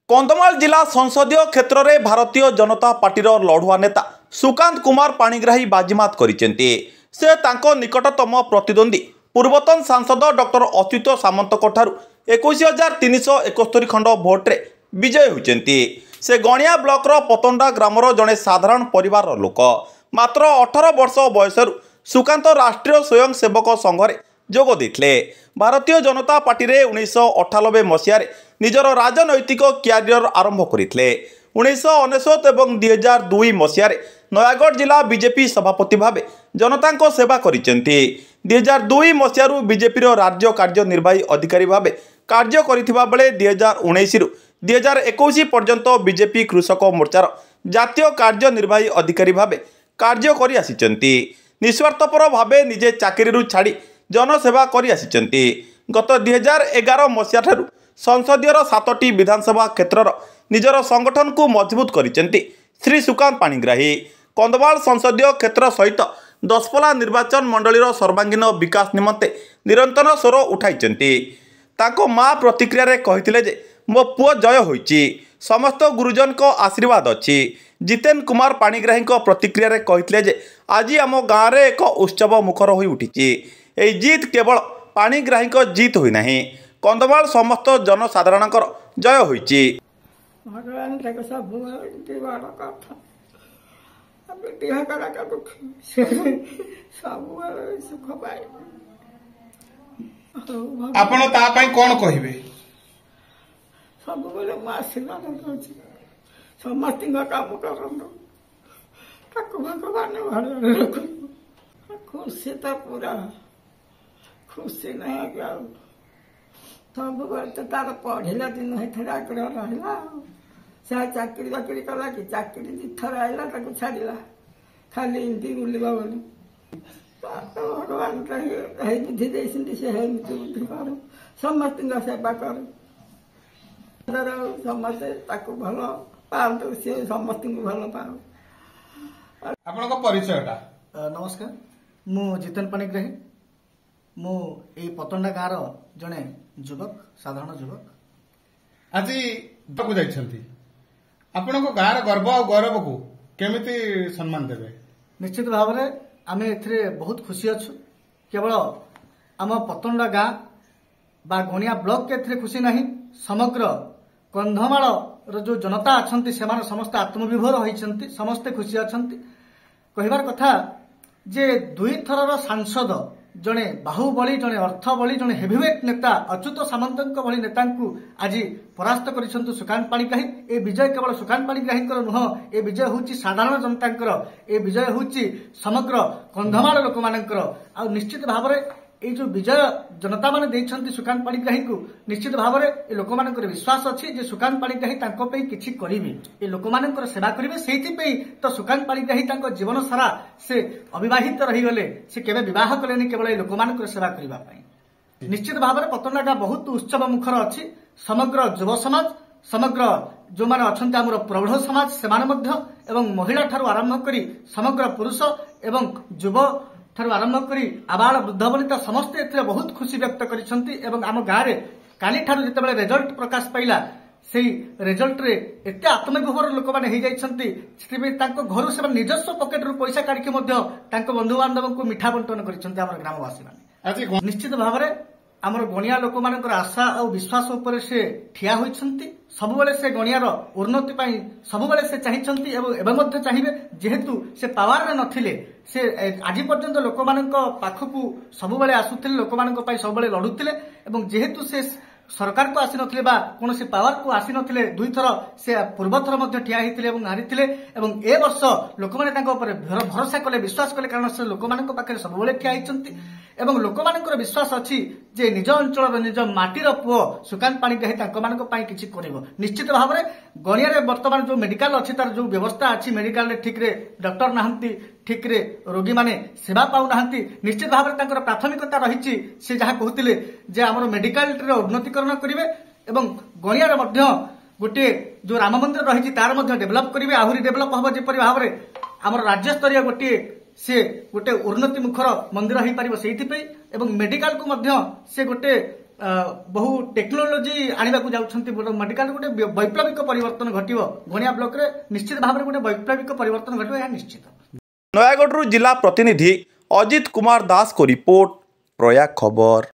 कंधमाल जिला संसदीय क्षेत्र में भारतीय जनता पार्टी लड़ुआ नेता सुकांत कुमार पाणिग्राही बाजीमात करिसेंती। से तांको निकटतम प्रतिद्वंदी पूर्वतन सांसद डॉक्टर अच्युत सामंत 21,371 खंड भोट्रे विजय होती। से गणिया ब्लॉकर पतंडा ग्रामर जड़े साधारण परिवार लोक। मात्र 18 वर्ष बयसरू सुकांत राष्ट्रीय स्वयंसेवक संघरे जोग देते। भारतीय जनता पार्टी रे 1998 मसीह निजर राजनैतिक क्यारियर आरंभ करते। 1999 और 2002 मसीह नयागढ़ जिला बीजेपी सभापति भाव जनता को सेवा करिसेंती। 2002 मसीह बीजेपी राज्य कार्यनिर्वाही अधिकारी भाव कार्य करथिबा बेले 2019 रु 2021 पर्यंत बीजेपी कृषक मोर्चार जातीय कार्यनिर्वाही अधिकारी भाव कार्य करि आसिचंती। निस्वार्थपर भाव निजे चाकरी छाड़ी जनसेवा करि आसिचंती। गत 2011 मसीहा ठारू संसदीय 7टी विधानसभा क्षेत्र निजर संगठन को मजबूत करिसेंती श्री सुकांत पाणिग्राही। कंधमाल संसदीय क्षेत्र सहित दसपला निर्वाचन मंडलीर सर्वांगीन विकास निमंते निरंतर स्वर उठाइचंती। ताको माँ प्रतिक्रिया रे कहिथिले जे मो पुओ जय होइची, समस्त गुरुजन को आशीर्वाद अच्छी। जितेन कुमार पाणिग्राही प्रतिक्रिया रे कहिथिले जे आज आम गाँव में एक उत्सव मुखर हो उठी। एही जीत केवल पाणिग्राही जीत होई नाही, कंधमाल समस्त जनसाधारण जय होइची। भगवान सब सुख पाए। आपण ता पई कोन कहिबे? सब बेले मो आशीर्वाद दउछि, समस्त काम करंदो, ताको भगवान भले रखो। खुशी तो पूरा खुशी नहीं क्या सब बेले तार पढ़ला दिन होता आग्रह रहा। से चाकरी बाकरी कला कि चाकरी दिथर आईला छाड़ा खाली एमती बुलवा बोली भगवान बुद्धि देती से बुद्धि कर समस्त सेवा कर समस्ते भल पातु सी समस्त भल पाओ। आपन परिचयटा? नमस्कार, मु जितेन पाणिग्राही। मु एई पतंडा गाँव जड़े युवक, साधारण युवक। आज को जाइछंती आपण गाँव गर्व और गौरव को केमिति सम्मान देबे? निश्चित भाव में आम ए बहुत खुशी अच्छु। केवल आम पतंडा गाँ बा गणिया ब्लॉक के खुशी नहीं, समग्र कंधमाल जो जनता अच्छा से समस्त आत्मविभोर होती, समस्ते खुशी अच्छा। कहबार कथा जे 2 थरर सांसद जड़े बाहुबली, जड़े अर्थबली, जड़े हेवीवेट नेता अच्युत सामंत भली नेता आज परास्त कर सुकांत पाणिग्राही। ए विजय केवल सुकांत पाणिग्राही नुह, ए विजय हूँ साधारण जनता, ए विजय हूँ समग्र कंधमाल लोक मानकर। आ निश्चित भाव में ये जो विजय जनता माने देइछंती सुकांत पाणिग्राही को, निश्चित भाव में लोक मानकर विश्वास अच्छी जे सुकांत पाणिग्राही तांको पे किछि करिवे, ए लोक मानकर सेवा करिवे। सेहि पे तो सुकांत पाणिग्राही तांको जीवन सारा से अविवाहित रही गले, से केबे विवाह कलेनी, केवल ए लोक मानकर सेवा करिवा पई। निश्चित भाव में पतंडा बहुत उत्सव मुखर अच्छी। समग्र युव समाज, समग्र जो माने अछंती हमर प्रौढ़ समाज सेमाने मध्य एवं महिला ठारू आरंभ करी समग्र पुरुष एवं युव ठारू आरंभ करी आबाल वृद्ध वनिता समस्ते एथिरे बहुत खुशी व्यक्त करिसंती। एवं आम गाँव में काली ठारू जेतेबेले रिजल्ट प्रकाश पाइला, सेही रिजल्ट रे एते आत्मविभोर लोक माने हे जाइछंती, सेबे तांको घरु से निजस्व पॉकेट रु पैसा काढी मध्य तांको बंधु बांधव को मिठा बंटन करिसंती हमर ग्रामवासी माने। निश्चित भाव में आमर गणिया लोक मानकर आशा और विश्वास उपर से ठिया होइछंती। सबुबले से गणियार उन्नति पाई सबुबले से चाहिछंती एवं मध्य चाहिबे। जेहेतु से पावर रे नथिले, से आज पर्यंत लोक मानक पाखकु सबुबले आसुथिले, लोक मानक पाई सबुबले लढुथिले। एवं जेहेतु से सरकार को आसी नथिले बा कोनोसी पावर को आसी नथिले, 2 थर से पूर्व थर मध्य ठिया हिथिले एवं हारिथिले। एवं ए वर्ष लोक माने तांको ऊपर भरोसा कले, विश्वास कले, कारण से लोक मानक पाखरे सबुबले ठिया हिचंती। एवं लोक मानकर विश्वास अच्छी जे निज अंचल निज माटीर पुओ सुकांत पाणिग्राही तांको मानक पाई किछि करिवो। निश्चित भाव में गणिया रे वर्तमान जो मेडिकल अच्छी, तार जो व्यवस्था अच्छी, मेडिकल रे ठीक रे डॉक्टर नाहंती, ठीक रे रोगी माने सेवा पाउ नाहंती। निश्चित भाव में तांकर प्राथमिकता रहिछि से जहा कहतिले जे हमर मेडिकल रे उन्नतिकरण करिवे एवं गणिया रे मध्य गोटे जो राम मंदिर रहिछि तार मध्य डेभलप करिवे, आहुरी डेभलप हबो। जेपरि भाव में हमर राज्य स्तरीय गोटे से गोटे उन्नति मुखर मंदिर हो पार से मेडिकल को मध्य से गोटे बहु टेक्नोलोजी आने को जाउछंती मेडिकल गोटे वैप्लविक परिवर्तन घटिव गणिया ब्लॉक रे निश्चित भाव में गोटे वैप्लविक परिवर्तन घटिव यह निश्चित। नयागढ़ जिला प्रतिनिधि अजित कुमार दास को रिपोर्ट प्रयाग खबर।